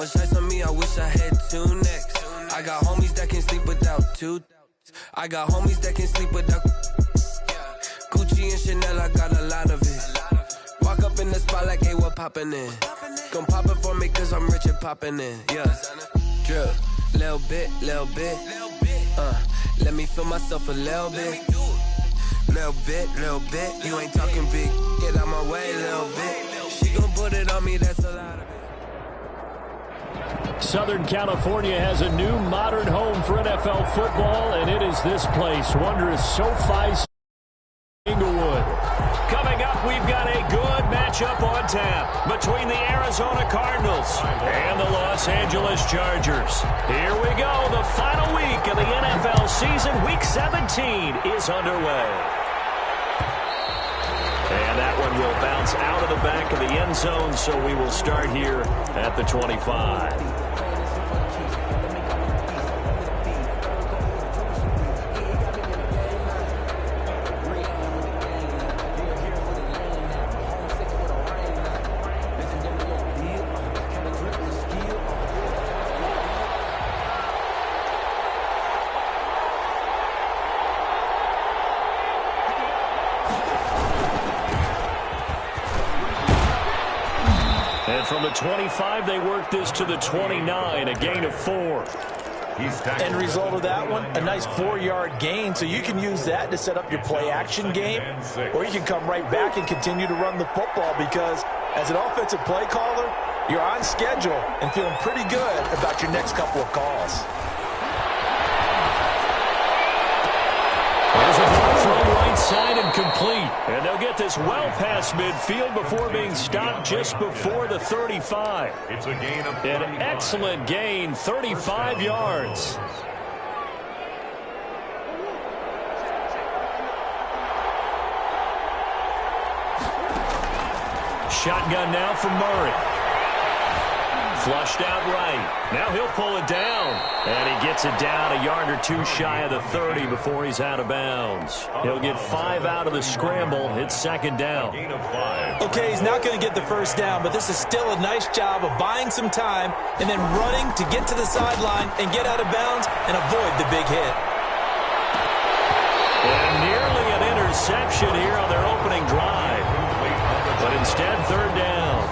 much ice on me, I wish I had two necks. I got homies that can sleep without two. I got homies that can sleep without Gucci and Chanel, I got a lot of it. Walk up in the spot like, hey, what poppin' in? Gon' pop it for me cause I'm rich and poppin' in, yeah. Drip, little bit, let me feel myself a little bit. Little bit, you ain't talking big. Get out my way, little bit. She gon' put it on me, that's a lot of it. Southern California has a new modern home for NFL football, and it is this place, wondrous SoFi Inglewood. Coming up, we've got a good matchup on tap between the Arizona Cardinals and the Los Angeles Chargers. Here we go. The final week of the NFL season, Week 17, is underway. And that one will bounce out of the back of the end zone, so we will start here at the 25. From the 25, they work this to the 29, a gain of 4. End result of that one, a nice 4-yard gain, so you can use that to set up your play-action game, or you can come right back and continue to run the football because as an offensive play caller, you're on schedule and feeling pretty good about your next couple of calls. There's a ball thrown right side and complete. And they'll get this well past midfield before being stopped just before the 35. It's a gain of 35. An excellent gain, 35 yards. Shotgun now from Murray. Flushed out right. Now he'll pull it down. And he gets it down a yard or two shy of the 30 before he's out of bounds. He'll get 5 out of the scramble. It's second down. Okay, he's not going to get the first down, but this is still a nice job of buying some time and then running to get to the sideline and get out of bounds and avoid the big hit. And nearly an interception here on their opening drive. But instead, third down.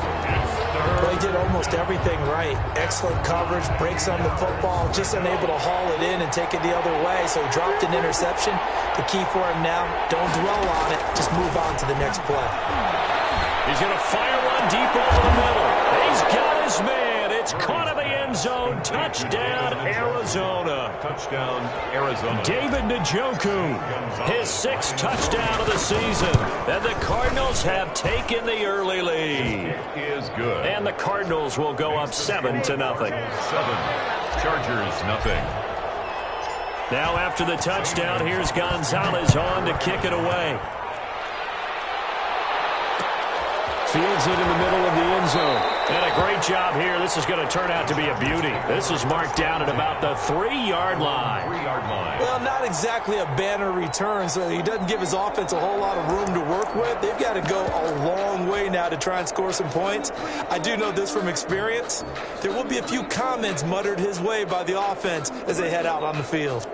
Well, he did almost everything right. Excellent coverage, breaks on the football, just unable to haul it in and take it the other way. So he dropped an interception. The key for him now, don't dwell on it. Just move on to the next play. He's going to fire one deep over the middle. He's got his man. It's caught in the end zone. Touchdown, Arizona. Touchdown, Arizona. David Njoku, his 6th touchdown of the season. And the Cardinals have taken the early lead. It is good. And the Cardinals will go up 7-0. 7. Chargers, nothing. Now after the touchdown, here's Gonzalez on to kick it away. Fields it in the middle of the end zone. And a great job here. This is going to turn out to be a beauty. This is marked down at about the 3-yard line. 3-yard line. Well, not exactly a banner return, so he doesn't give his offense a whole lot of room to work with. They've got to go a long way now to try and score some points. I do know this from experience. There will be a few comments muttered his way by the offense as they head out on the field.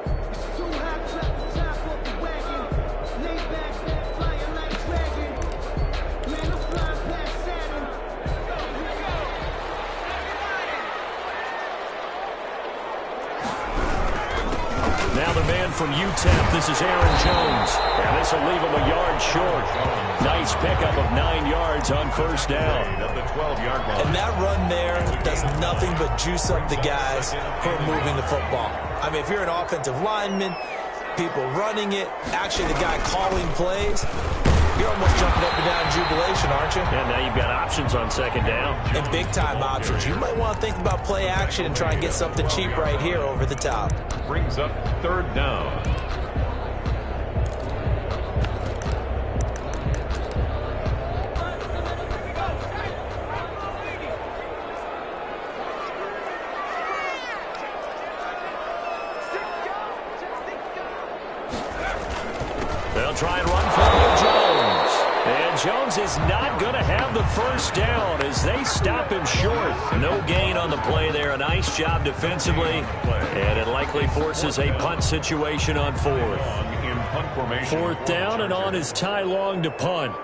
Now the man from UTEP, this is Aaron Jones. And this will leave him a yard short. Nice pickup of 9 yards on first down. At the 12-yard line. And that run there does nothing but juice up the guys who are moving the football. I mean, if you're an offensive lineman, people running it, actually the guy calling plays, you're almost jumping up and down in jubilation, aren't you? And now you've got options on second down. And big-time options. You might want to think about play action and try and get something cheap right here over the top. Brings up third down. They'll try and run for Jones. And And Jones is not going to have the first down as they stop him short. No gain on the play there. A nice job defensively. And it likely forces a punt situation on fourth. Fourth down, and on is Ty Long to punt.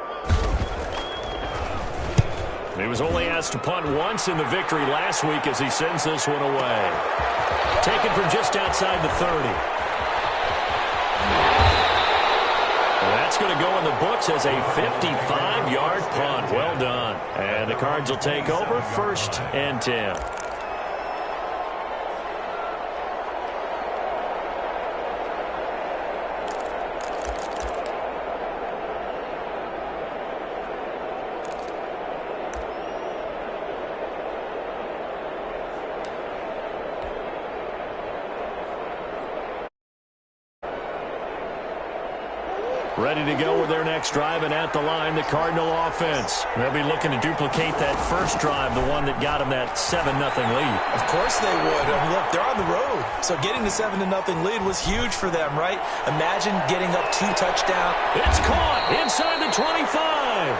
He was only asked to punt once in the victory last week as he sends this one away. Taken from just outside the 30. That's going to go in the books as a 55-yard punt. Well done. And the Cards will take over, 1st and 10. Ready to go with their next drive, and at the line, the Cardinal offense. They'll be looking to duplicate that first drive, the one that got them that 7-0 lead. Of course they would. I mean, look, they're on the road. So getting the 7-0 lead was huge for them, right? Imagine getting up 2 touchdowns. It's caught inside the 25.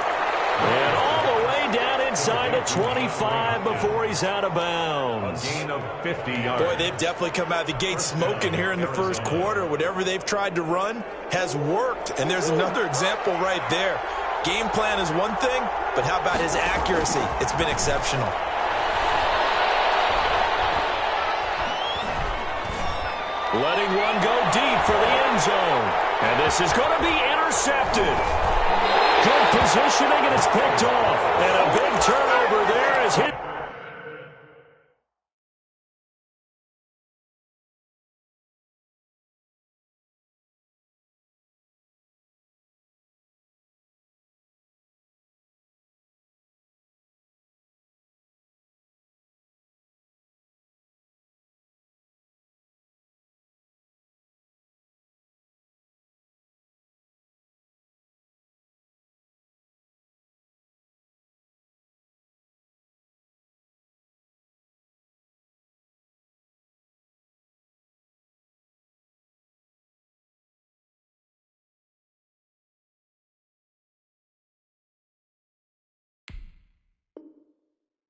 And all the way down inside the 25 before he's out of bounds. A gain of 50 yards. Boy, they've definitely come out of the gate smoking here in the first quarter. Whatever they've tried to run has worked. And there's another example right there. Game plan is one thing, but how about his accuracy? It's been exceptional. Letting one go deep for the end zone. And this is going to be intercepted. Good positioning, and it's picked off. And a big turnover there is hit.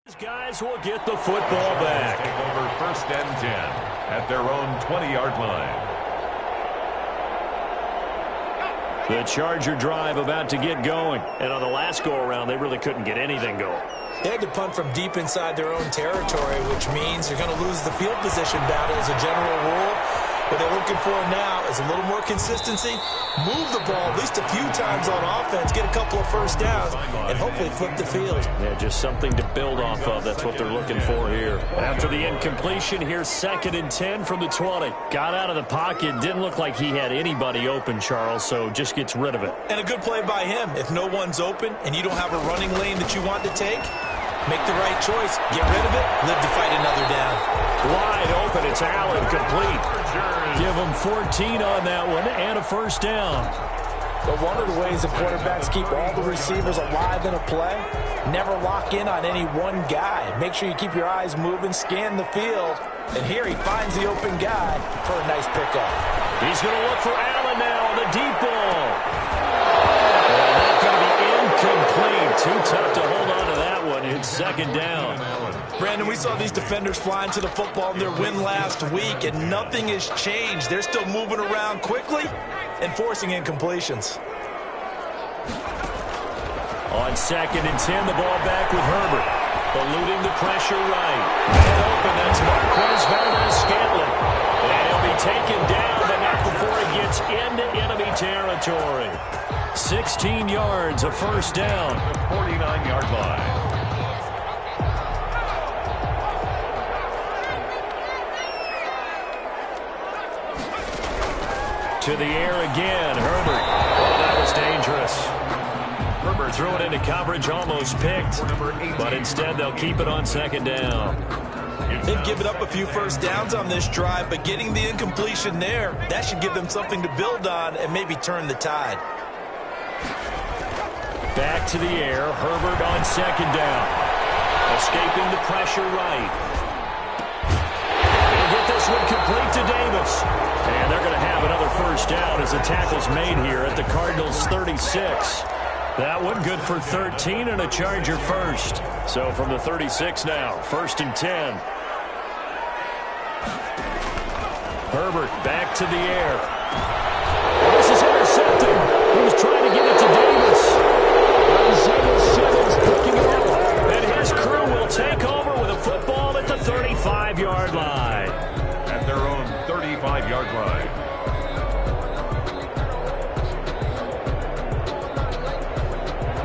These guys will get the football back. Take over 1st and 10 at their own 20-yard line. The Charger drive about to get going. And on the last go-around, they really couldn't get anything going. They had to punt from deep inside their own territory, which means you're going to lose the field position battle as a general rule. What they're looking for now is a little more consistency, move the ball at least a few times on offense, get a couple of first downs, and hopefully flip the field. Yeah, just something to build off of. That's what they're looking for here. After the incompletion, here's 2nd and 10 from the 20. Got out of the pocket. Didn't look like he had anybody open, Charles, so just gets rid of it. And a good play by him. If no one's open and you don't have a running lane that you want to take, make the right choice. Get rid of it. Live to fight another down. Wide open. It's Allen, complete. Give him 14 on that one and a first down. But one of the ways the quarterbacks keep all the receivers alive in a play, never lock in on any one guy. Make sure you keep your eyes moving, scan the field. And here he finds the open guy for a nice pickup. He's going to look for Allen now on the deep ball. And that's going to be incomplete. Too tough to hold on to that one. It's 2nd down. Brandon, we saw these defenders flying to the football in their win last week, and nothing has changed. They're still moving around quickly and forcing incompletions. On 2nd and 10, the ball back with Herbert. Eluding the pressure right. And open, that's Marquez Valdez-Scantling. And he'll be taken down, but not before he gets into enemy territory. 16 yards, a first down. 49-yard line. To the air again, Herbert. Oh, that was dangerous. Herbert threw it into coverage, almost picked. But instead, they'll keep it on 2nd down. They've given up a few first downs on this drive, but getting the incompletion there, that should give them something to build on and maybe turn the tide. Back to the air, Herbert on 2nd down. Escaping the pressure right. He'll get this one complete to Davis. And they're going to have another first down as the tackle's made here at the Cardinals' 36. That one good for 13 and a Charger first. So from the 36 now, 1st and 10. Herbert back to the air. This is intercepted. He was trying to get it to Davis. Isaiah Simmons picking it up. And his crew will take over with a football at the 35-yard line. At their own 35-yard line.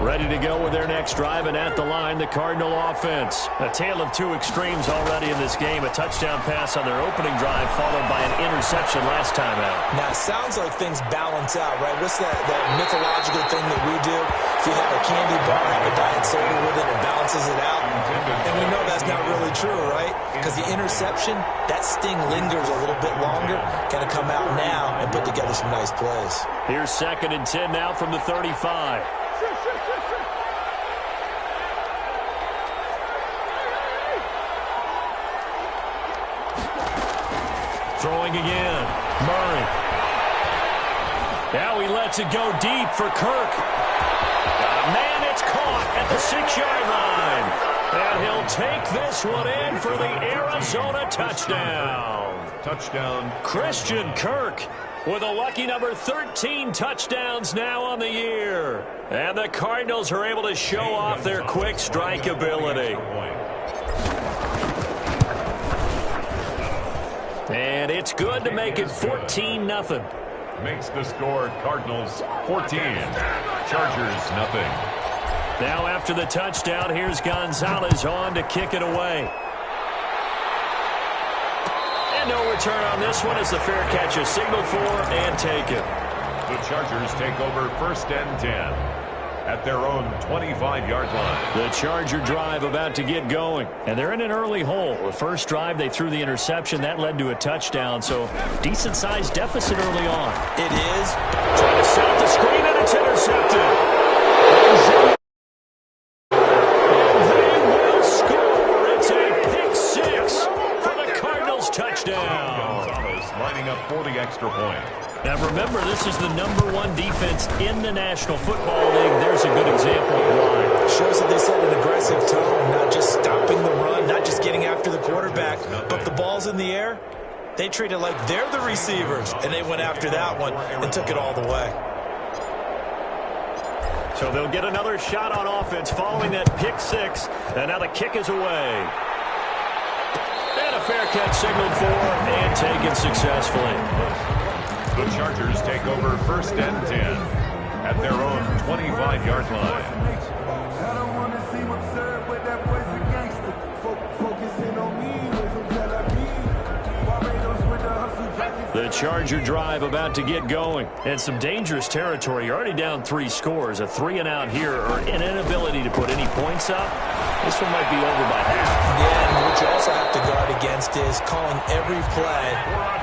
Ready to go with their next drive, and at the line, the Cardinal offense. A tale of two extremes already in this game. A touchdown pass on their opening drive, followed by an interception last time out. Now, it sounds like things balance out, right? What's that mythological thing that we do? If you have a candy bar, have a diet soda with it, it balances it out. And we know that's not really true, right? Because the interception, that sting lingers a little bit longer. Got to come out now and put together some nice plays. Here's 2nd and 10 now from the 35. Throwing again. Murray. Now he lets it go deep for Kirk. Man, it's caught at the 6-yard line. And he'll take this one in for the Arizona touchdown. Touchdown. Christian Kirk with a lucky number 13 touchdowns now on the year. And the Cardinals are able to show off their quick strike ability. And it's good to make it 14-0. Makes the score Cardinals 14. Chargers nothing. Now after the touchdown, here's Gonzalez on to kick it away. And no return on this one as the fair catch is signaled for and taken. The Chargers take over 1st and 10. At their own 25-yard line. The Charger drive about to get going. And they're in an early hole. The first drive, they threw the interception. That led to a touchdown. So, decent-sized deficit early on. It is. Trying to set up the screen, and it's intercepted. And they will score. It's a pick 6 for the Cardinals touchdown. Gonzalez lining up for the extra point. Now remember, this is the #1 defense in the National Football League. There's a good example of why. Shows that they set an aggressive tone, not just stopping the run, not just getting after the quarterback, but the ball's in the air. They treat it like they're the receivers, and they went after that one and took it all the way. So they'll get another shot on offense following that pick 6, and now the kick is away. And a fair catch signaled for and taken successfully. The Chargers take over 1st and 10 at their own 25-yard line. I don't want to see what's served, but that boy's a gangster. Focusing on me, Barbados with the hustle. The Charger drive about to get going. And some dangerous territory. You're already down 3 scores. A 3-and-out here or an inability to put any points up. This one might be over by half. Yeah, and what you also have to guard against is calling every play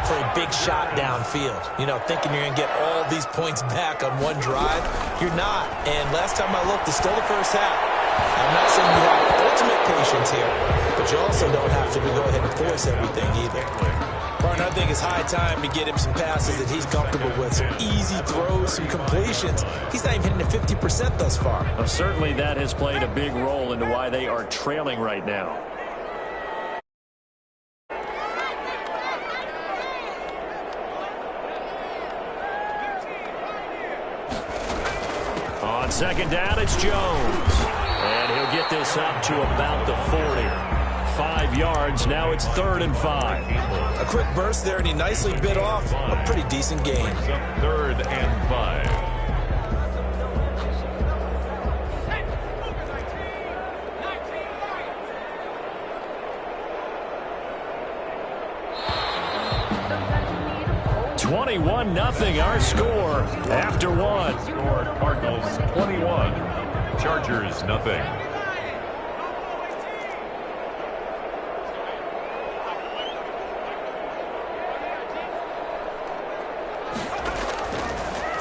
for a big shot downfield. You know, thinking you're going to get all these points back on one drive. You're not. And last time I looked, it's still the first half. I'm not saying you have ultimate patience here, but you also don't have to go ahead and force everything either. Partner, I think it's high time to get him some passes that he's comfortable with. Some easy throws, some completions. He's not even hitting the 50% thus far. Well, certainly that has played a big role into why they are trailing right now. On 2nd down, it's Jones. And he'll get this up to about the 40. 5 yards. Now it's 3rd and 5. A quick burst there, and he nicely bit off a pretty decent gain. 3rd and 5. Nothing. Our score after one. Score Cardinals 21. Chargers nothing.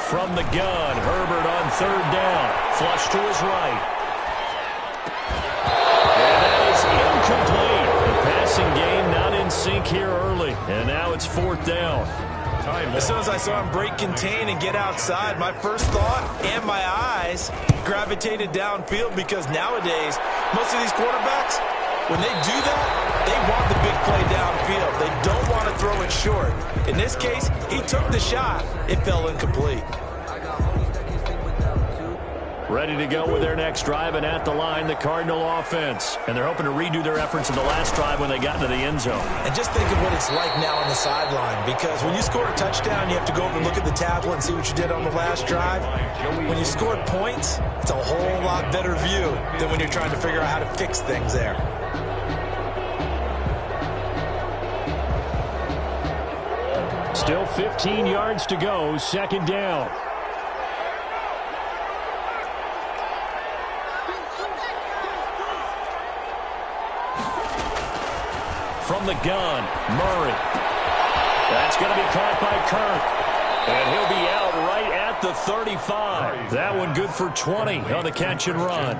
From the gun, Herbert on 3rd down. Flush to his right. And that is incomplete. The passing game not in sync here early. And now it's 4th down. As soon as I saw him break contain and get outside, my first thought and my eyes gravitated downfield because nowadays, most of these quarterbacks, when they do that, they want the big play downfield. They don't want to throw it short. In this case, he took the shot. It fell incomplete. Ready to go with their next drive, and at the line, the Cardinal offense. And they're hoping to redo their efforts in the last drive when they got into the end zone. And just think of what it's like now on the sideline, because when you score a touchdown, you have to go over and look at the tablet and see what you did on the last drive. When you scored points, it's a whole lot better view than when you're trying to figure out how to fix things there. Still 15 yards to go, second down. From the gun, Murray. That's going to be caught by Kirk. And he'll be out right at the 35. That one good for 20 on the catch and run.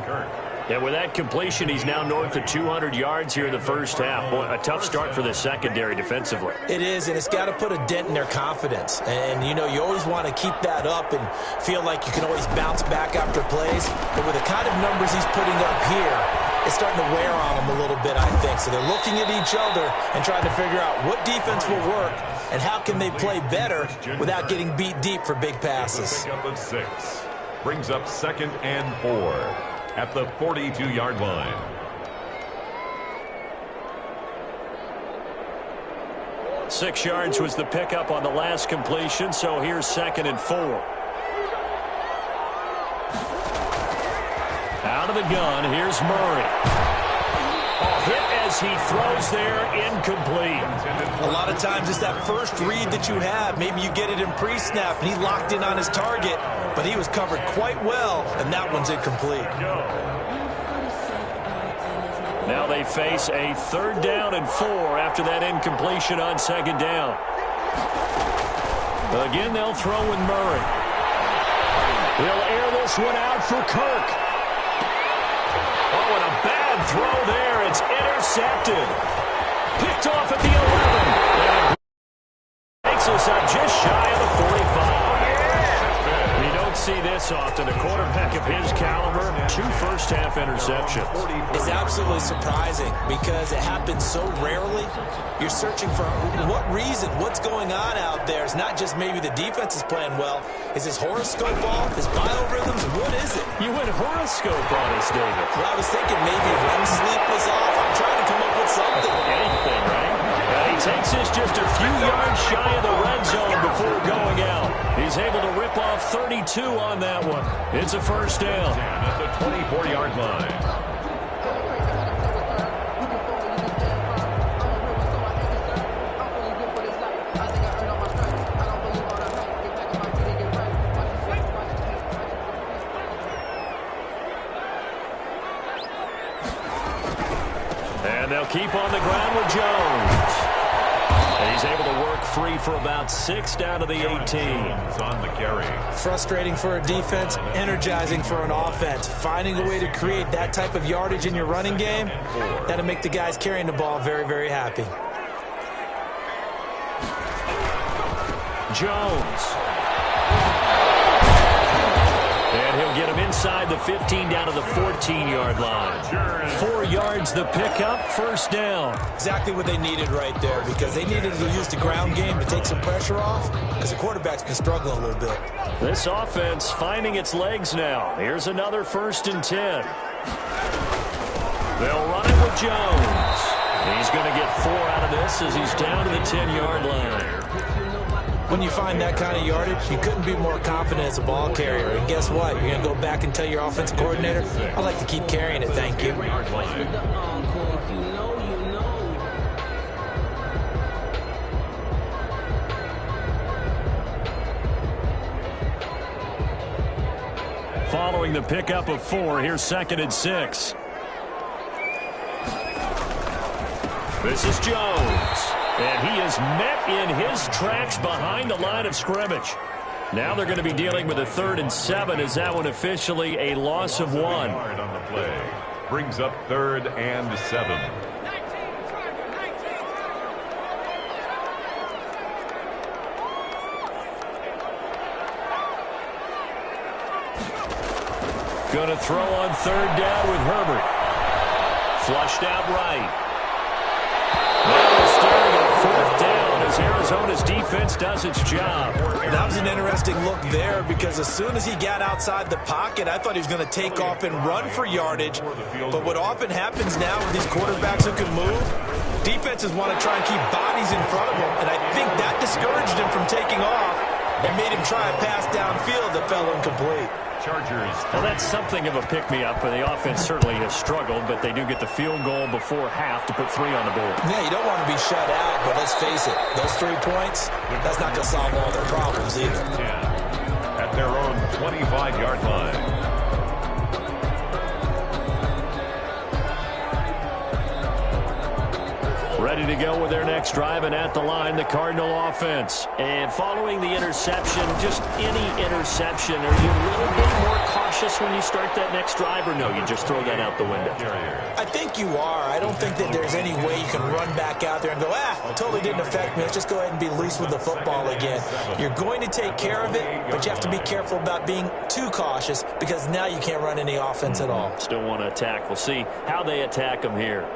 And with that completion, he's now north of 200 yards here in the first half. Boy, a tough start for the secondary defensively. It is, and it's got to put a dent in their confidence. And, you know, you always want to keep that up and feel like you can always bounce back after plays. But with the kind of numbers he's putting up here, it's starting to wear on them a little bit, I think. So they're looking at each other and trying to figure out what defense will work and how can they play better without getting beat deep for big passes. Pickup of 6. Brings up 2nd and 4 at the 42-yard line. Six yards was the pickup on the last completion, so here's 2nd and 4. Out of the gun, here's Murray. Hit as he throws there, incomplete. A lot of times it's that first read that you have. Maybe you get it in pre-snap, and he locked in on his target, but he was covered quite well, and that one's incomplete. Now they face a 3rd down and 4 after that incompletion on 2nd down. Again, they'll throw with Murray. He'll air this one out for Kirk. Oh, and a bad throw there. It's intercepted. Picked off at the 11. And takes us up just shy of the 45. You don't see this often. A quarterback of his caliber, 2 first-half interceptions. It's absolutely surprising because it happens so rarely. You're searching for what reason, what's going on out there. It's not just maybe the defense is playing well. Is his horoscope off? His biorhythms? What is it? You went horoscope on us, David. Well, I was thinking maybe REM sleep was off. I'm trying to come up with something. Anything, right? He takes us just a few yards shy of the red zone before going out. He's able to rip off 32 on that one. It's a first down. At the 24-yard line. And they'll keep on the ground with Jones. And he's able to work free for about 6 down to the 18. On the carry. Frustrating for a defense, energizing for an offense. Finding a way to create that type of yardage in your running game, that'll make the guys carrying the ball very, very happy. Jones. And he'll get him inside the 15 down to the 14-yard line. 4 yards the pickup, first down. Exactly what they needed right there because they needed to use the ground game to take some pressure off because the quarterback's been struggling a little bit. This offense finding its legs now. Here's another 1st and 10. They'll run it with Jones. He's going to get 4 out of this as he's down to the 10-yard line. When you find that kind of yardage, you couldn't be more confident as a ball carrier. And guess what? You're going to go back and tell your offensive coordinator, I'd like to keep carrying it, thank you. Following the pickup of 4, here's 2nd and 6. This is Jones. And he is met in his tracks behind the line of scrimmage. Now they're going to be dealing with a 3rd and 7. Is that one officially a loss of 1? On the play. Brings up 3rd and 7. Going to throw on third down with Herbert. Flushed out right. Now they're staring at fourth down as Arizona's defense does its job. That was an interesting look there because as soon as he got outside the pocket, I thought he was going to take off and run for yardage. But what often happens now with these quarterbacks who can move, defenses want to try and keep bodies in front of them, and I think that discouraged him from taking off and made him try a pass downfield that fell incomplete. Chargers. Well, that's something of a pick-me-up, and the offense certainly has struggled, but they do get the field goal before half to put 3 on the board. Yeah, you don't want to be shut out, but let's face it, those 3 points, that's not going to solve all their problems either. 10 at their own 25-yard line. Ready to go with their next drive, and at the line, the Cardinal offense. And following the interception, just any interception, are you a little bit more cautious when you start that next drive, or no, you just throw that out the window? I think you are. I don't think that there's any way you can run back out there and go, it totally didn't affect me. Let's just go ahead and be loose with the football again. You're going to take care of it, but you have to be careful about being too cautious because now you can't run any offense at all. Still want to attack. We'll see how they attack them here.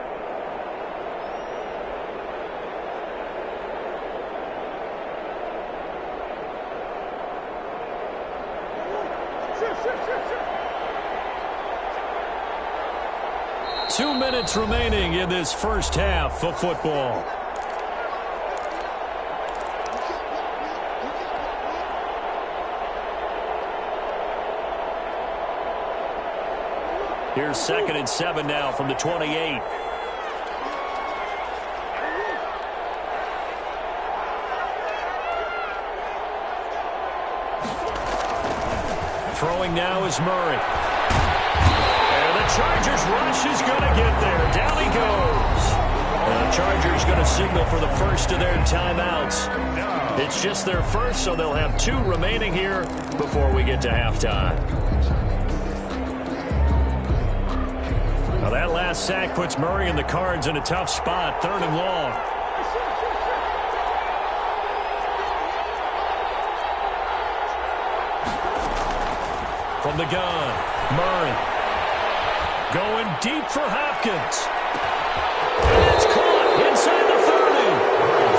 Two minutes remaining in this first half of football. Here's 2nd and 7 now from the 28. Throwing now is Murray. Chargers rush is going to get there. Down he goes. And the Chargers going to signal for the first of their timeouts. It's just their first, so they'll have 2 remaining here before we get to halftime. Now that last sack puts Murray and the Cards in a tough spot, 3rd and long. From the gun, Murray. Going deep for Hopkins. And it's caught inside the 30.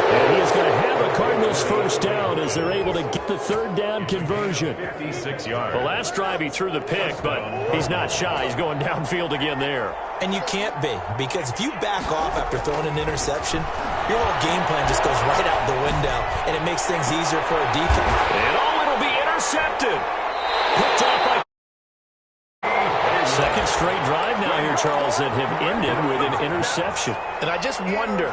And he is going to have a Cardinals first down as they're able to get the 3rd down conversion. 56 yards. The last drive he threw the pick, but he's not shy. He's going downfield again there. And you can't be, because if you back off after throwing an interception, your whole game plan just goes right out the window, and it makes things easier for a defense. And it'll be intercepted. Picked up by second straight drive now here, Charles, that have ended with an interception. And I just wonder,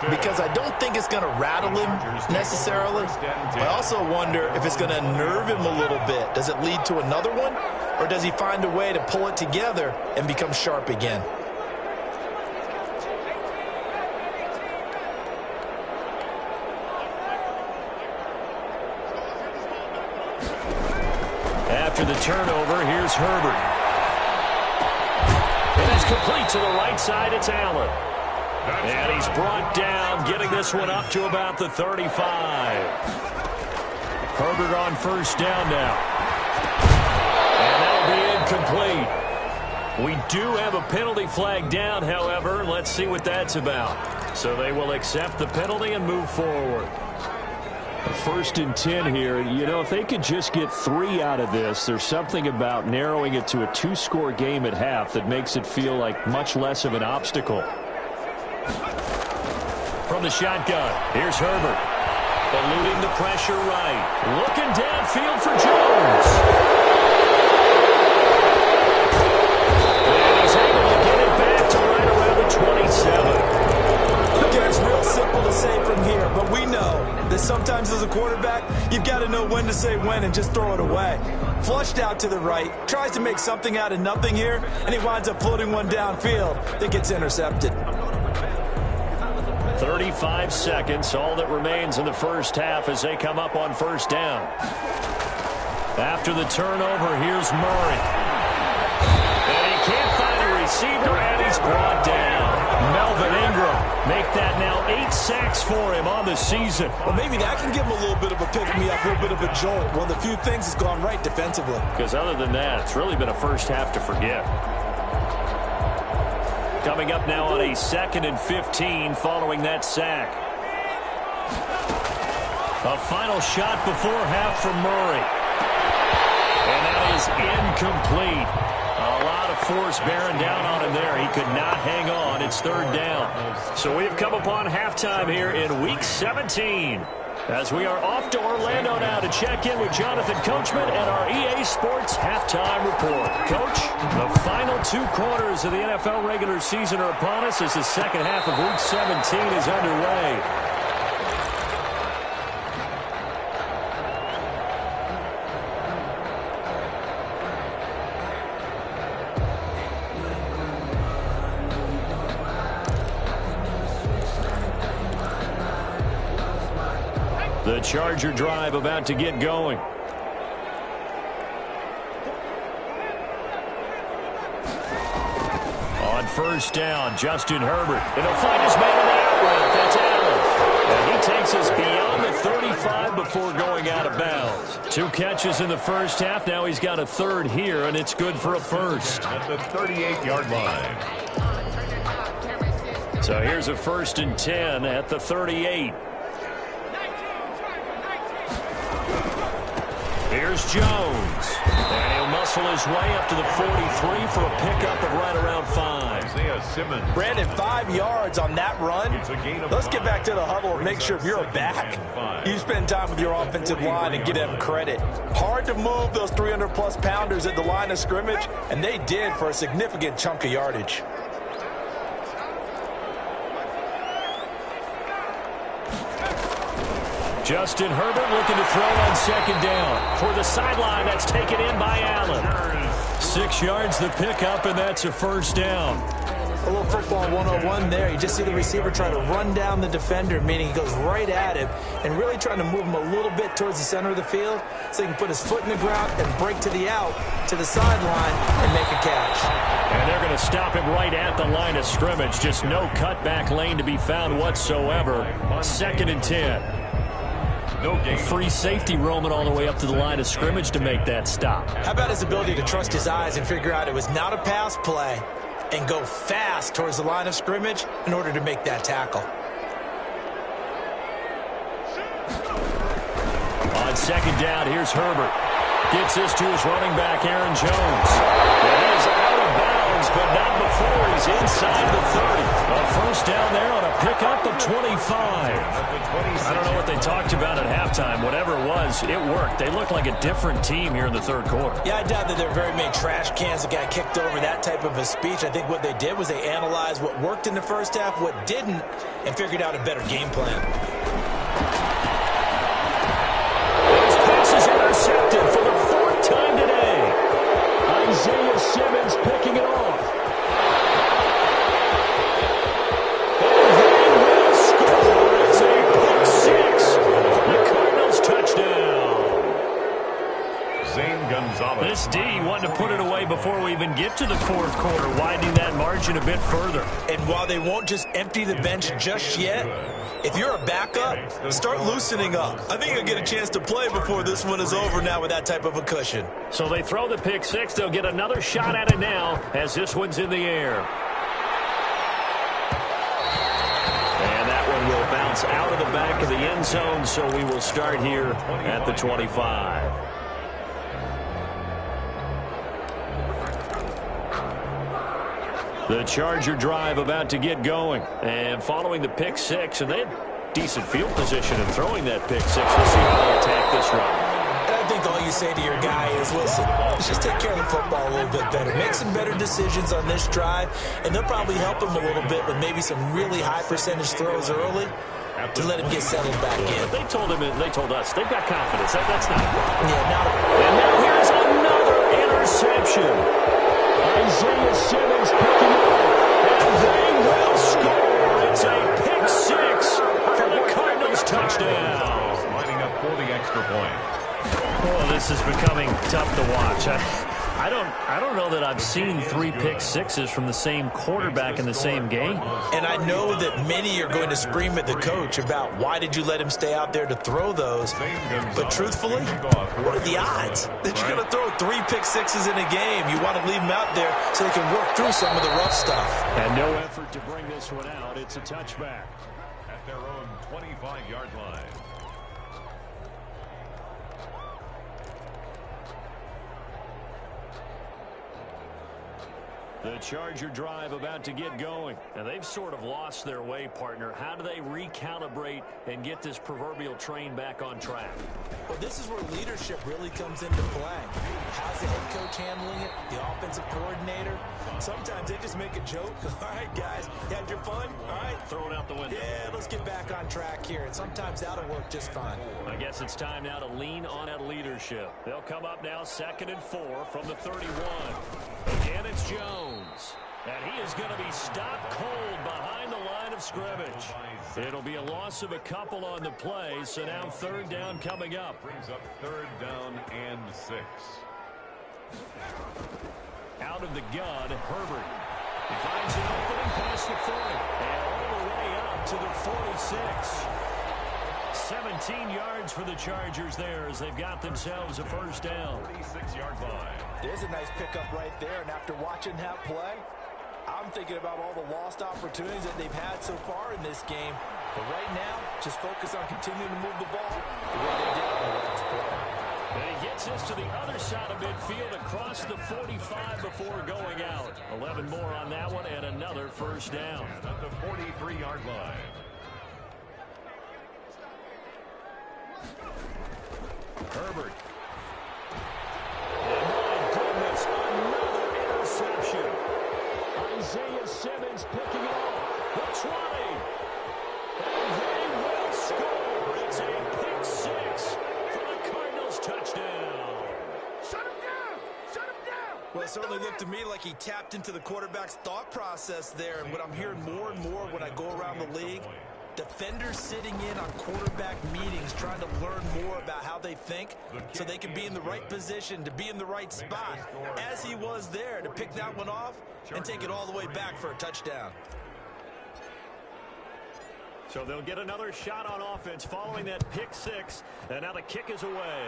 because I don't think it's going to rattle him necessarily, I also wonder if it's going to nerve him a little bit. Does it lead to another one, or does he find a way to pull it together and become sharp again? After the turnover, here's Herbert. And it's complete to the right side. It's Allen. And he's brought down, getting this one up to about the 35. Herbert on first down now. And that'll be incomplete. We do have a penalty flag down, however. Let's see what that's about. So they will accept the penalty and move forward. 1st and 10 here. You know, if they could just get 3 out of this, there's something about narrowing it to a 2-score game at half that makes it feel like much less of an obstacle. From the shotgun, here's Herbert. Eluding the pressure right. Looking downfield for Jones. And he's able to get it back to right around the 27. It's real simple to say from here, but we know that sometimes as a quarterback, you've got to know when to say when and just throw it away. Flushed out to the right, tries to make something out of nothing here, and he winds up floating one downfield that gets intercepted. 35 seconds, all that remains in the first half as they come up on first down. After the turnover, here's Murray. And he can't find a receiver, and he's brought down. Melvin Ingram make that now 8 sacks for him on the season. Well, maybe that can give him a little bit of a pick-me-up, a little bit of a jolt. One of the few things that's gone right defensively. Because other than that, it's really been a first half to forget. Coming up now on a 2nd and 15 following that sack. A final shot before half from Murray. And that is incomplete. A lot of force bearing down on him there. He could not hang on. It's 3rd down. So we have come upon halftime here in Week 17. As we are off to Orlando now to check in with Jonathan Coachman and our EA Sports Halftime Report. Coach, the final 2 quarters of the NFL regular season are upon us as the second half of Week 17 is underway. The Charger drive about to get going. On 1st down, Justin Herbert. And he'll find his man in the out route. That's Allen. And he takes us beyond the 35 before going out of bounds. 2 catches in the first half. Now he's got a 3rd here, and it's good for a first. At the 38-yard line. So here's a 1st and 10 at the 38. Here's Jones. And he'll muscle his way up to the 43 for a pickup of right around 5. Isaiah Simmons. Brandon, 5 yards on that run. Let's get back to the huddle and make sure if you're a back, you spend time with your offensive line and give them credit. Hard to move those 300-plus pounders at the line of scrimmage, and they did for a significant chunk of yardage. Justin Herbert looking to throw on 2nd down. For the sideline, that's taken in by Allen. 6 yards the pickup, and that's a 1st down. A little football 101 there. You just see the receiver try to run down the defender, meaning he goes right at him and really trying to move him a little bit towards the center of the field so he can put his foot in the ground and break to the out, to the sideline, and make a catch. And they're going to stop him right at the line of scrimmage. Just no cutback lane to be found whatsoever. 2nd and 10. A free safety roaming all the way up to the line of scrimmage to make that stop. How about his ability to trust his eyes and figure out it was not a pass play and go fast towards the line of scrimmage in order to make that tackle. On 2nd down, here's Herbert. Gets this to his running back, Aaron Jones. And he is out of bounds, but not before he's inside the 30. A 1st down there on a pickup of 25. I don't know what they talked about at halftime. Whatever it was, it worked. They looked like a different team here in the 3rd quarter. Yeah, I doubt that there were very many trash cans that got kicked over, that type of a speech. I think what they did was they analyzed what worked in the first half, what didn't, and figured out a better game plan. His pass is intercepted for the 4th time today. Isaiah Simmons picking it off. This D wanting to put it away before we even get to the 4th quarter, widening that margin a bit further. And while they won't just empty the bench just yet, if you're a backup, start loosening up. I think you'll get a chance to play before this one is over now with that type of a cushion. So they throw the pick 6. They'll get another shot at it now as this one's in the air. And that one will bounce out of the back of the end zone, so we will start here at the 25. The Charger drive about to get going. And following the pick 6, and they had decent field position in throwing that pick 6. We'll see how they attack this run. And I think all you say to your guy is, listen, let's just take care of the football a little bit better. Make some better decisions on this drive, and they'll probably help him a little bit with maybe some really high percentage throws early to let him get settled back in. But they told us, they've got confidence. That's not a problem. Yeah, not a problem. And now here's another interception. Isaiah Simmons picking it up, and they will score. It's a pick 6 for the Cardinals touchdown. Lining up for the extra point. Well, this is becoming tough to watch. I don't know that I've seen 3 pick sixes from the same quarterback in the same game. And I know that many are going to scream at the coach about why did you let him stay out there to throw those. But truthfully, what are the odds that you're going to throw 3 pick sixes in a game? You want to leave him out there so they can work through some of the rough stuff. And no effort to bring this one out. It's a touchback. At their own 25-yard line. The Charger drive about to get going. And they've sort of lost their way, partner. How do they recalibrate and get this proverbial train back on track? Well, this is where leadership really comes into play. How's the head coach handling it? The offensive coordinator? Sometimes they just make a joke. All right, guys, you had your fun? All right. Throw it out the window. Yeah, let's get back on track here. And sometimes that'll work just fine. I guess it's time now to lean on that leadership. They'll come up now 2nd and 4 from the 31. Again, it's Jones. And he is going to be stopped cold behind the line of scrimmage. It'll be a loss of a couple on the play, so now 3rd down coming up. Brings up 3rd down and 6. Out of the gun, Herbert. He finds an opening past the 40. And all the way up to the 46. 17 yards for the Chargers there as they've got themselves a 1st down. 46-yard line. There's a nice pickup right there. And after watching that play, I'm thinking about all the lost opportunities that they've had so far in this game. But right now, just focus on continuing to move the ball the way they did on the last play. And he gets us to the other side of midfield across the 45 before going out. 11 more on that one and another 1st down. And at the 43-yard line. Herbert. And my goodness, another interception. Isaiah Simmons picking it off. The 20. And they will score. It's a pick 6 for the Cardinals touchdown. Shut him down! Shut him down! Well, it certainly looked to me like he tapped into the quarterback's thought process there. And what I'm hearing more and more when I go around the league, defenders sitting in on quarterback meetings trying to learn more about how they think so they can be in the right position to be in the right spot, as he was there to pick that one off and take it all the way back for a touchdown. So they'll get another shot on offense following that pick 6, and now the kick is away.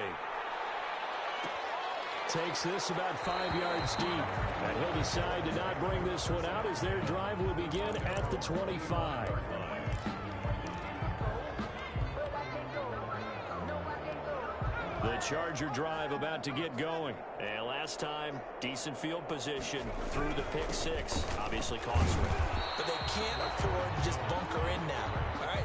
Takes this about 5 yards deep, and he'll decide to not bring this one out as their drive will begin at the 25. The Charger drive about to get going. And last time, decent field position through the pick 6. Obviously costly. But they can't afford to just bunker in now. All right,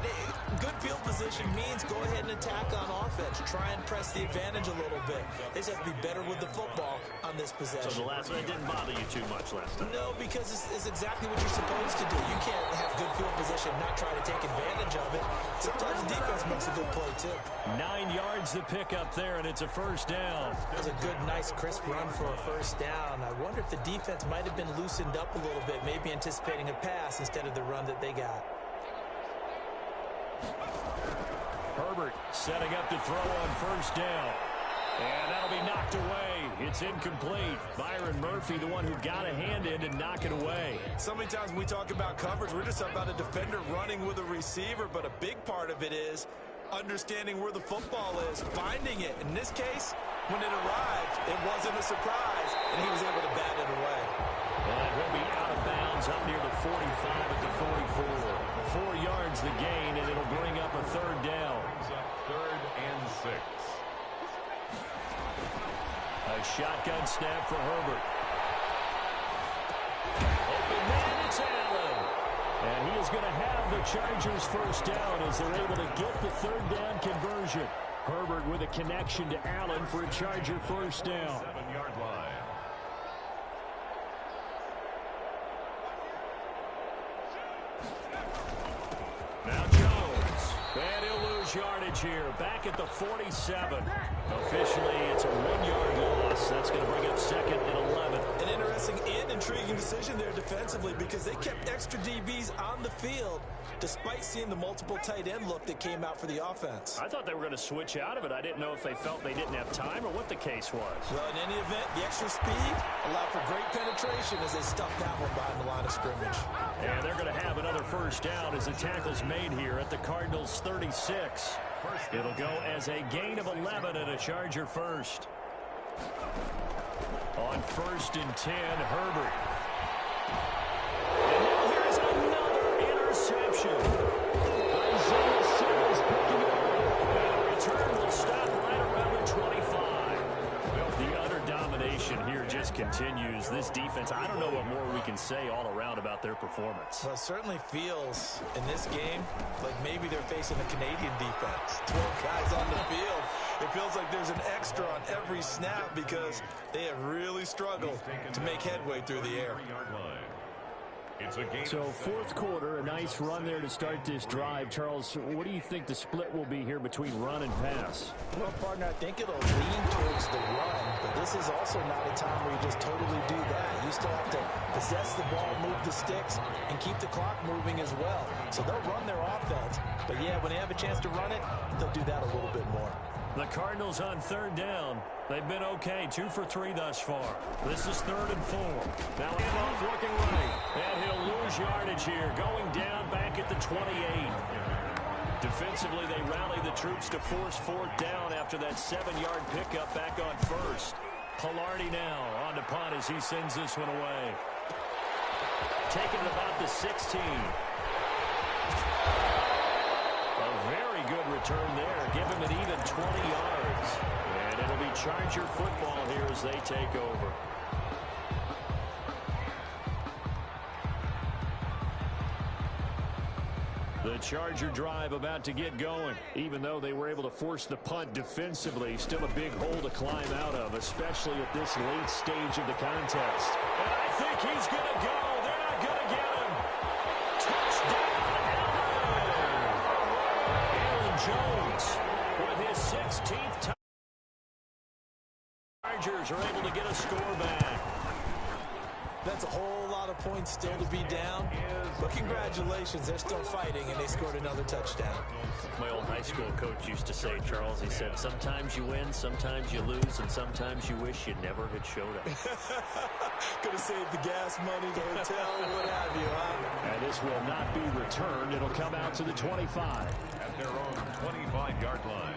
good field position means go ahead and attack on offense. Try and press the advantage a little bit. They just have to be better with the football on this possession. So the last one didn't bother you too much last time? No, because it's exactly what you're supposed to do. You can't have good field position and not try to take advantage of it. Sometimes the defense makes a good play, too. 9 yards to pick up there, and it's a 1st down. That was a good, nice, crisp run for a 1st down. I wonder if the defense might have been loosened up a little bit, maybe anticipating a pass instead of the run that they got. Herbert setting up to throw on 1st down. And that'll be knocked away. It's incomplete. Byron Murphy, the one who got a hand in to knock it away. So many times when we talk about coverage, we're just about a defender running with a receiver, but a big part of it is understanding where the football is, finding it. In this case, when it arrived, it wasn't a surprise, and he was able to bat it away. And he'll be out of bounds up near the 45 at the 44. 4 yards the gain, and it'll bring up a 3rd down. 3rd and 6. A shotgun snap for Herbert. Open man, it's Allen. And he is going to have the Chargers 1st down as they're able to get the 3rd down conversion. Herbert with a connection to Allen for a Charger 1st down. 7-yard line. Now Jones. And he'll lose lose yardage here, back at the 47. Officially, it's a 1-yard loss. That's going to bring up 2nd and 11. An interesting and intriguing decision there defensively because they kept extra DBs on the field despite seeing the multiple tight end look that came out for the offense. I thought they were going to switch out of it. I didn't know if they felt they didn't have time or what the case was. Well, in any event, the extra speed allowed for great penetration as they stuffed that one behind the line of scrimmage. And they're going to have another first down as the tackle's made here at the Cardinals' 36. It'll go as a gain of 11 and a Charger first. On 1st and 10, Herbert. And now here's another interception. Isaiah Simmons picking it up. And the return will stop right around the 25. The utter domination here just continues. This defense, I don't know what more we can say all around about their performance. Well, it certainly feels in this game like maybe they're facing a Canadian defense. 12 guys on the field. It feels like there's an extra on every snap because they have really struggled to make headway through the air. So 4th quarter, a nice run there to start this drive. Charles, what do you think the split will be here between run and pass? Well, partner, I think it'll lean towards the run, but this is also not a time where you just totally do that. You still have to possess the ball, move the sticks, and keep the clock moving as well. So they'll run their offense, but yeah, when they have a chance to run it, they'll do that a little bit more. The Cardinals on 3rd down. They've been okay, 2 for 3 thus far. This is 3rd and 4. Now handoff looking right. And he'll lose yardage here, going down back at the 28. Defensively, they rally the troops to force 4th down after that 7-yard pickup back on 1st. Pilardi now on the punt as he sends this one away. Taking it about the 16. A very good return there. Give him an even 20 yards. And it'll be Charger football here as they take over. The Charger drive about to get going. Even though they were able to force the punt defensively, still a big hole to climb out of, especially at this late stage of the contest. And I think he's going to go. They're not going to get him. Touchdown, Allen Jones with his 16th touchdown. Chargers are able to get a score back. That's a whole lot of points still to be down, but congratulations, they're still fighting, and they scored another touchdown. My old high school coach used to say, Charles, he said, sometimes you win, sometimes you lose, and sometimes you wish you never had showed up. Could have saved the gas money, the hotel, what have you, huh? And this will not be returned. It'll come out to the 25. At their own 25-yard line.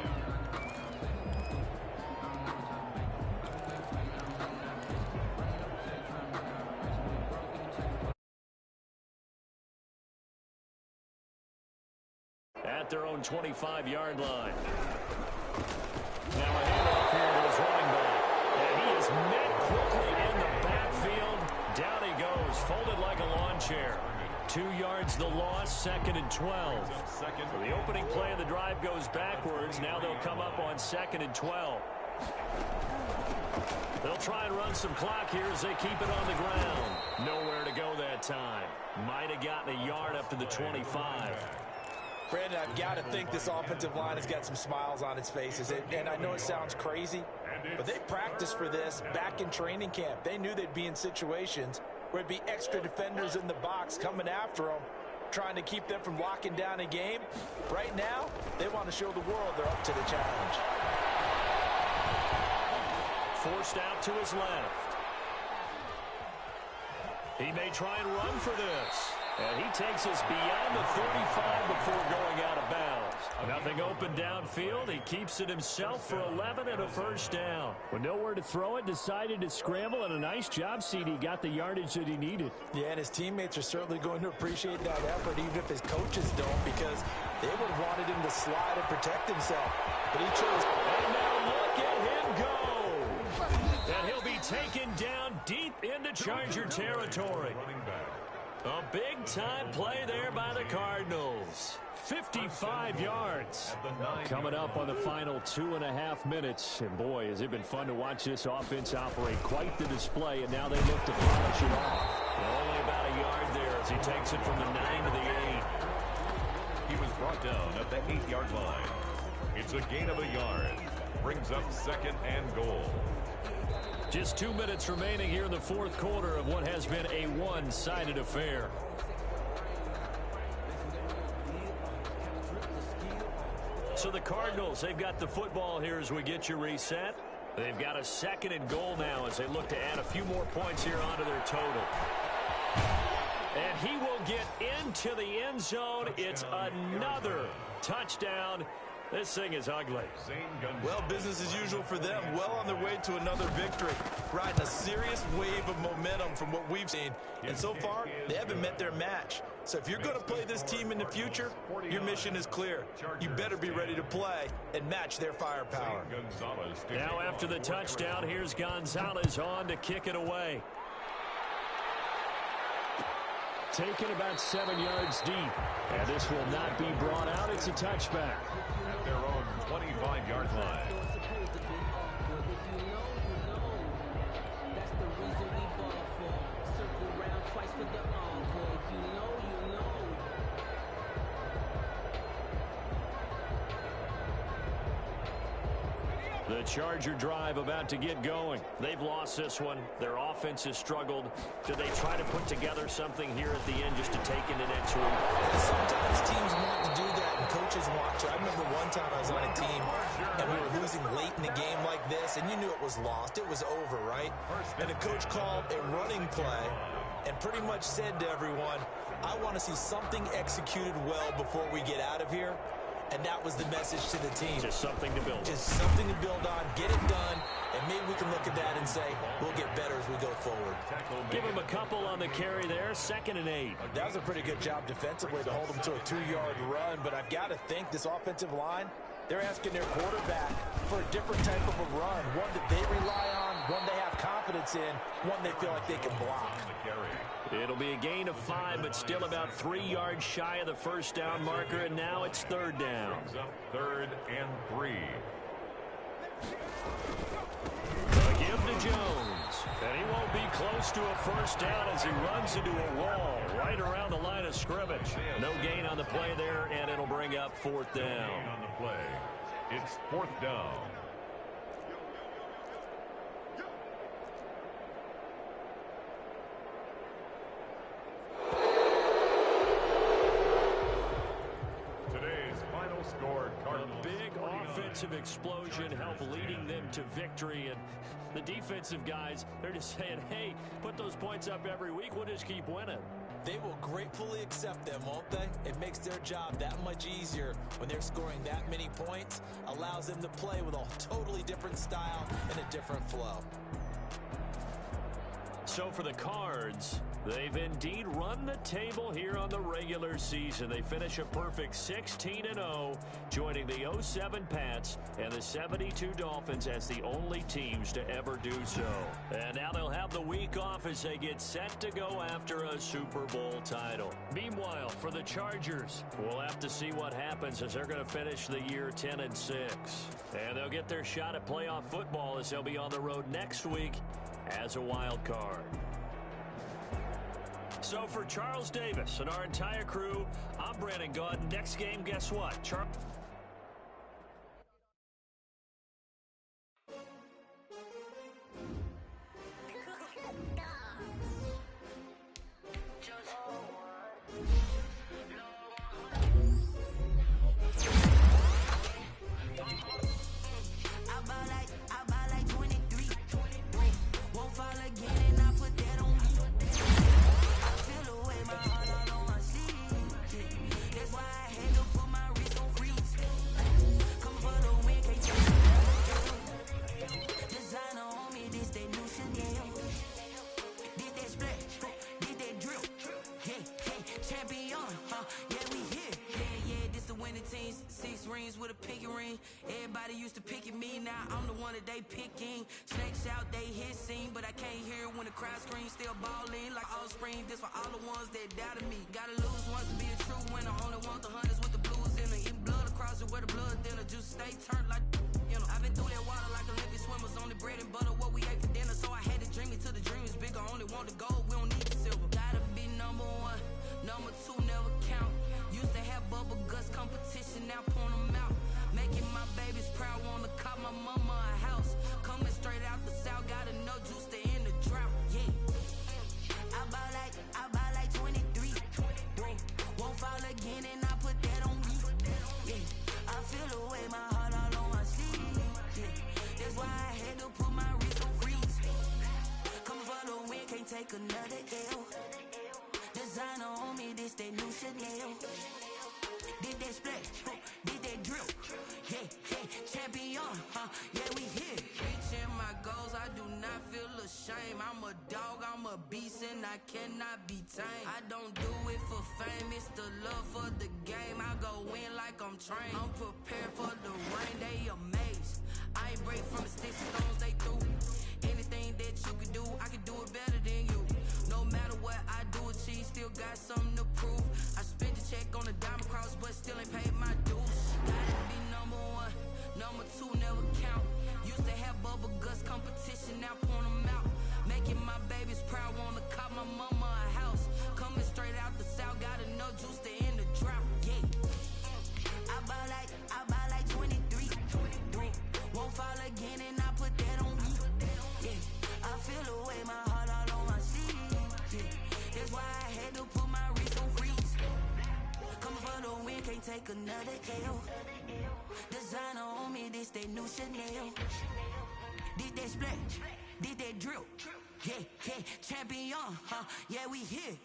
At their own 25-yard line. Now a handoff here to his running back. And he is met quickly in the backfield. Down he goes, folded like a lawn chair. 2 yards the loss, 2nd and 12. So the opening play of the drive goes backwards. Now they'll come up on 2nd and 12. They'll try and run some clock here as they keep it on the ground. Nowhere to go that time. Might have gotten a yard up to the 25. Brandon, I've got to think this offensive line has got some smiles on its faces. And I know it sounds crazy, but they practiced for this back in training camp. They knew they'd be in situations where it'd be extra defenders in the box coming after them, trying to keep them from locking down a game. Right now, they want to show the world they're up to the challenge. Forced out to his left. He may try and run for this. And he takes us beyond the 35 before going out of bounds. Nothing open downfield. He keeps it himself for 11 and a first down. With nowhere to throw it, decided to scramble, and a nice job, CD. Got the yardage that he needed. Yeah, and his teammates are certainly going to appreciate that effort, even if his coaches don't, because they would have wanted him to slide and protect himself. But he chose. And now look at him go. And he'll be taken down deep into Charger territory. A big-time play there by the Cardinals. 55 yards. Coming up on the final 2.5 minutes. And, boy, has it been fun to watch this offense operate. Quite the display, and now they look to polish it off. Only about a yard there as he takes it from the 9 to the 8. He was brought down at the 8-yard line. It's a gain of a yard. Brings up 2nd and goal. Just 2 minutes remaining here in the fourth quarter of what has been a one-sided affair. So the Cardinals, they've got the football here as we get you reset. They've got a 2nd and goal now as they look to add a few more points here onto their total. And he will get into the end zone. It's another touchdown. This thing is ugly. Well, business as usual for them. Well on their way to another victory. Riding a serious wave of momentum from what we've seen. And so far, they haven't met their match. So if you're going to play this team in the future, your mission is clear. You better be ready to play and match their firepower. Now after the touchdown, here's Gonzalez on to kick it away. Taken about 7 yards deep. And this will not be brought out. It's a touchback. At their own 25-yard line. The Charger drive about to get going. They've lost this one. Their offense has struggled. Do they try to put together something here at the end just to take into next week? Sometimes teams want to do that and coaches want to. I remember one time I was on a team and we were losing late in the game like this and you knew it was lost. It was over, right? And the coach called a running play and pretty much said to everyone, I want to see something executed well before we get out of here. And that was the message to the team. Just something to build. Just something to build on, get it done, and maybe we can look at that and say, we'll get better as we go forward. Give him a couple on the carry there, 2nd and 8. That was a pretty good job defensively to hold them to a 2-yard run, but I've got to think this offensive line, they're asking their quarterback for a different type of a run, one that they rely on, one they have confidence in, one they feel like they can block. It'll be a gain of 5, but still about 3 yards shy of the first down marker, and now it's 3rd down. 3rd and 3. A give to Jones, and he won't be close to a first down as he runs into a wall right around the line of scrimmage. No gain on the play there, and it'll bring up 4th down. On the play, it's 4th down. Explosion help leading them to victory, and the defensive guys, they're just saying, hey, put those points up every week, we'll just keep winning. They will gratefully accept them, won't they? It makes their job that much easier when they're scoring that many points, allows them to play with a totally different style and a different flow. So for the Cards, they've indeed run the table here on the regular season. They finish a perfect 16-0, joining the 07 Pats and the 72 Dolphins as the only teams to ever do so. And now they'll have the week off as they get set to go after a Super Bowl title. Meanwhile, for the Chargers, we'll have to see what happens as they're going to finish the year 10-6. And they'll get their shot at playoff football as they'll be on the road next week as a wild card. So for Charles Davis and our entire crew, I'm Brandon Gaudin. Next game, guess what? With a pinky ring, everybody used to pick at me. Now I'm the one that they picking. Snakes out, they hissing, but I can't hear when the crowd screams. Still balling like all spring. This for all the ones that doubted me. Gotta lose once to be a true winner. Only want the hunters with the blues in it. Eat blood across it where the blood thinner. Just stay turned like I've been through that water like Olympic swimmers. Only bread and butter what we ate for dinner. So I had to dream it till the dream is bigger. Only want the gold, we don't need the silver. Gotta be number one, number two never count. Used to have bubble guts competition, now point them out. Making my another L. Designer on me, this that new Chanel. Did that splash, did that drip. Yeah, yeah, champion, yeah, we here. Reaching my goals, I do not feel ashamed. I'm a dog, I'm a beast, and I cannot be tamed. I don't do it for fame, it's the love for the game. I go in like I'm trained. I'm prepared for the rain, they amazed. I ain't break from the sticks and stones they threw. Anything that you can do, I can do it better than you. No matter what I do, achieve, still got something to prove. I spent a check on the diamond cross, but still ain't paid my dues. Gotta be number one, number two never count. Used to have bubble guts competition, now point them out. Making my babies proud, wanna cop my mama a house. Coming straight out the south, got enough juice to end the drought. Yeah, I buy like 23. Won't fall again, and I put that on me. Yeah, I feel the way, my heart all on my sleeve. Yeah, that's why I had to put my wrist on freeze. Coming for the win, can't take another L. Designer on me, this that new Chanel. Did that splash, did that drip. Yeah, yeah, champion, yeah, we here.